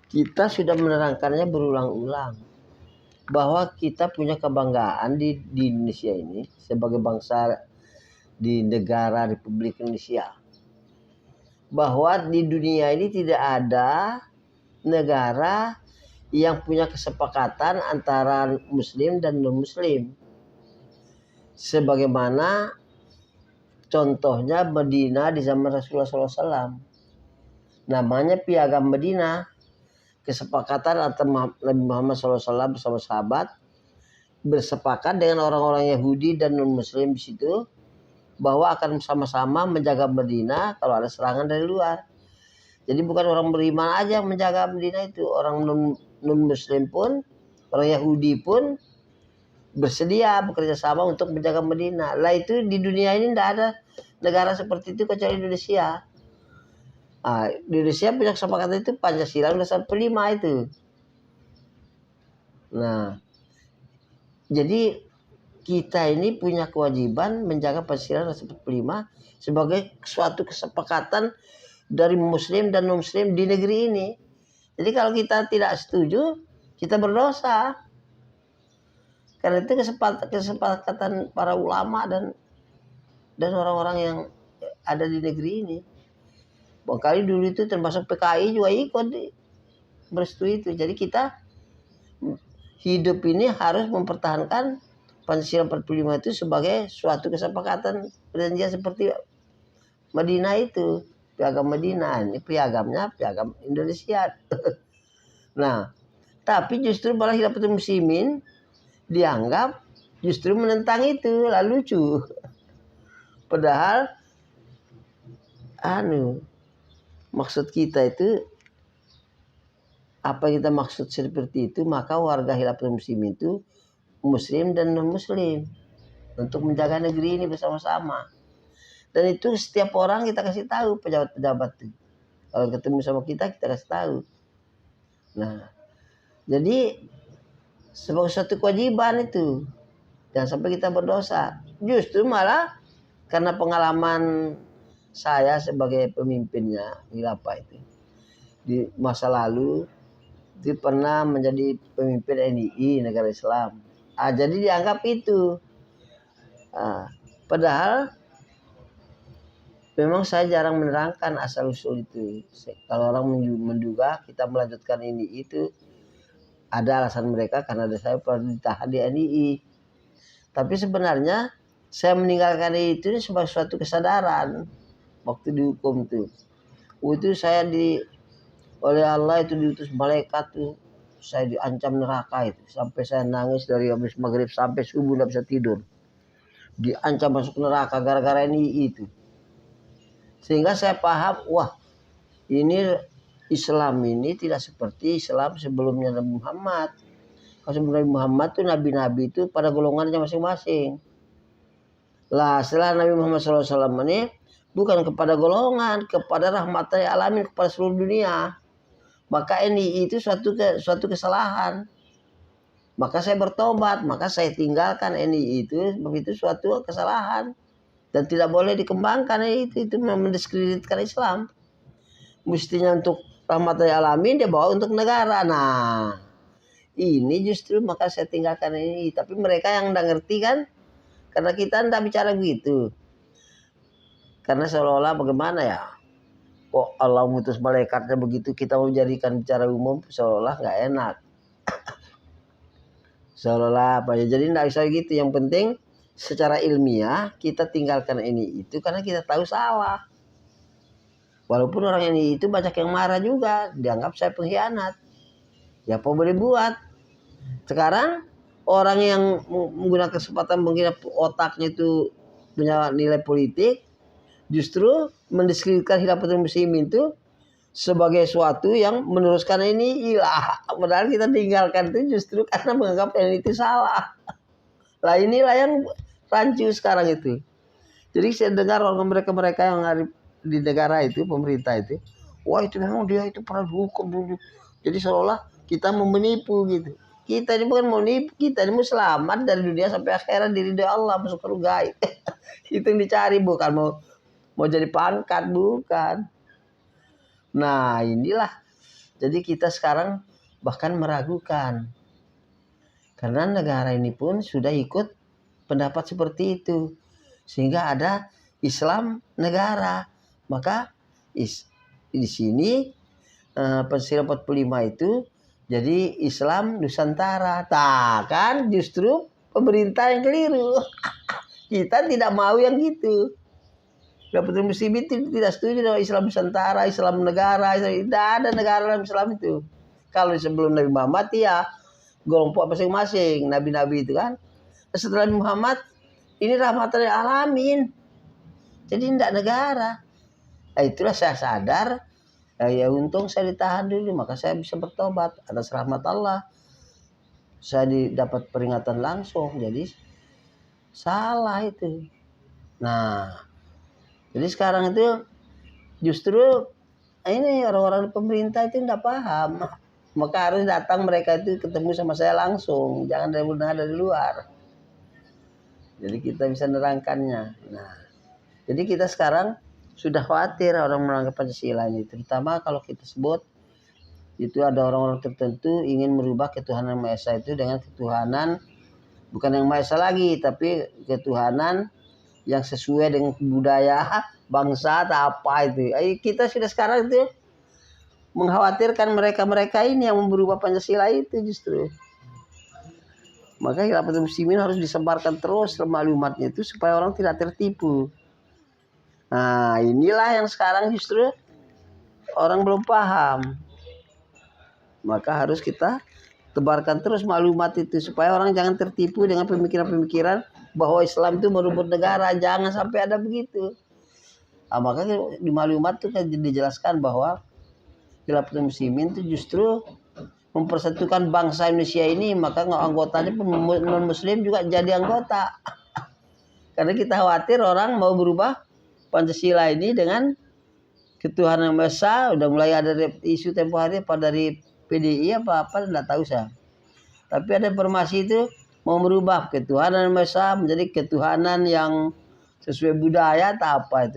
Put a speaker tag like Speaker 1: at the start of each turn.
Speaker 1: Kita sudah menerangkannya berulang-ulang bahwa kita punya kebanggaan di Indonesia ini sebagai bangsa di negara Republik Indonesia. Bahwa di dunia ini tidak ada negara yang punya kesepakatan antara muslim dan non-muslim. Sebagaimana contohnya Madinah di zaman Rasulullah SAW. Namanya Piagam Madinah. Kesepakatan antara Nabi Muhammad SAW bersama sahabat bersepakat dengan orang-orang Yahudi dan non-muslim di situ bahwa akan sama-sama menjaga Madinah kalau ada serangan dari luar. Jadi bukan orang beriman aja yang menjaga Madinah itu, orang non-muslim pun, orang Yahudi pun bersedia bekerja sama untuk menjaga Madinah. Lah itu di dunia ini tidak ada negara seperti itu kecuali Indonesia. Indonesia punya kesepakatan itu Pancasila Undang-Undang 45 itu. Nah, jadi kita ini punya kewajiban menjaga Pancasila Undang-Undang 45 sebagai suatu kesepakatan dari muslim dan non-muslim di negeri ini. Jadi kalau kita tidak setuju, kita berdosa. Karena itu kesepakatan para ulama dan orang-orang yang ada di negeri ini. Kali dulu itu termasuk PKI juga ikut bersetuju itu. Jadi kita hidup ini harus mempertahankan Pancasila 45 itu sebagai suatu kesepakatan perjanjian seperti Madinah itu. Piagam Madinah. Ini piagamnya piagam Indonesia. Nah, tapi justru malah Khilafatul Muslimin dianggap justru menentang itu. Lah lucu. Padahal maksud kita itu, apa kita maksud seperti itu, maka warga Khilafatul Muslimin itu muslim dan non-muslim untuk menjaga negeri ini bersama-sama. Dan itu setiap orang kita kasih tahu, pejabat-pejabat itu. Kalau ketemu sama kita kasih tahu. Nah, jadi sebagai suatu kewajiban itu. Jangan sampai kita berdosa. Justru malah karena pengalaman saya sebagai pemimpinnya khilafah itu di masa lalu itu pernah menjadi pemimpin NII negara Islam. Jadi dianggap itu. Padahal memang saya jarang menerangkan asal usul itu. Kalau orang menduga kita melanjutkan ini itu ada alasan mereka karena saya pernah ditahan di NII. Tapi sebenarnya saya meninggalkan itu sebagai suatu kesadaran waktu dihukum tuh. Itu saya oleh Allah itu diutus malaikat tuh. Saya diancam neraka itu sampai saya nangis dari habis maghrib sampai subuh tidak bisa tidur. Diancam masuk neraka gara-gara NII itu. Sehingga saya paham, wah ini Islam ini tidak seperti Islam sebelumnya Nabi Muhammad. Kalau sebelum Nabi Muhammad tuh nabi-nabi itu pada golongannya masing-masing. Lah setelah Nabi Muhammad SAW ini bukan kepada golongan, kepada rahmatan alamin, kepada seluruh dunia. Maka ini itu suatu kesalahan. Maka saya bertobat, maka saya tinggalkan ini itu, sebab itu suatu kesalahan dan tidak boleh dikembangkan itu mendiskreditkan Islam. Mestinya untuk rahmatan alamin dia bawa untuk negara. Nah, ini justru maka saya tinggalkan ini. Tapi mereka yang tidak ngerti kan, karena kita tidak bicara begitu. Karena seolah-olah bagaimana ya? Kok Allah mutus malaikatnya begitu kita mau jadikan bicara umum seolah nggak enak. Seolah-olah apa ya? Jadi nggak bisa gitu. Yang penting secara ilmiah kita tinggalkan ini itu karena kita tahu salah. Walaupun orang ini itu banyak yang marah juga, dianggap saya pengkhianat. Ya apa boleh buat? Sekarang orang yang menggunakan kesempatan mungkin otaknya itu punya nilai politik, justru mendiskreditkan Khilafatul Muslimin itu sebagai suatu yang meneruskan ini ilah. Padahal kita tinggalkan itu justru karena menganggap ini itu salah. Lah inilah yang rancu sekarang itu. Jadi saya dengar orang mereka yang ada di negara itu, pemerintah itu, wah itu memang dia itu pernah dihukum dulu. Jadi seolah kita mau menipu gitu. Kita ini bukan mau nipu, kita ini mau selamat dari dunia sampai akhirat diridhoi Allah masuk surga. Itu yang dicari, bukan mau jadi pangkat, bukan. Nah inilah Jadi kita sekarang bahkan meragukan. Karena negara ini pun sudah ikut pendapat seperti itu. Sehingga ada Islam negara. Maka di sini Pancasila 45 itu jadi Islam Nusantara. Kan justru pemerintah yang keliru. Kita tidak mau yang gitu. Dapat Muslimin tidak setuju dengan Islam Nusantara, Islam negara. Tidak ada negara dalam Islam itu. Kalau sebelum Nabi Muhammad ya kelompok masing-masing. Nabi-nabi itu kan. Setelah Nabi Muhammad ini rahmatan lil alamin. Jadi tidak negara. Itulah saya sadar. Ya untung saya ditahan dulu. Maka saya bisa bertobat atas rahmat Allah. Saya dapat peringatan langsung. Jadi salah itu. Nah, jadi sekarang itu justru ini orang-orang pemerintah itu tidak paham. Maka harus datang mereka itu ketemu sama saya langsung. Jangan dari luar. Jadi kita bisa nerangkannya. Nah, jadi kita sekarang sudah khawatir orang melanggar Pancasila ini. Terutama kalau kita sebut itu ada orang-orang tertentu ingin merubah ketuhanan Maha Esa itu dengan ketuhanan bukan yang Maha Esa lagi, tapi ketuhanan yang sesuai dengan budaya bangsa atau apa itu. Kita sudah sekarang itu mengkhawatirkan mereka-mereka ini yang merubah Pancasila itu justru. Maka Khilafatul Muslimin harus disebarkan terus maklumatnya itu supaya orang tidak tertipu. Nah, inilah yang sekarang justru orang belum paham. Maka harus kita tebarkan terus maklumat itu supaya orang jangan tertipu dengan pemikiran-pemikiran bahwa Islam itu merebut negara. Jangan sampai ada begitu. Nah, maka di maklumat itu kan dijelaskan bahwa Khilafatul Muslimin itu justru mempersatukan bangsa Indonesia ini. Maka anggotanya non-muslim juga jadi anggota. Karena kita khawatir orang mau berubah Pancasila ini dengan ketuhanan Maha Esa. Udah mulai ada isu tempo hari dari PDI apa enggak tahu saya. Tapi ada informasi itu mau merubah ketuhanan Maha Esa menjadi ketuhanan yang sesuai budaya atau apa itu.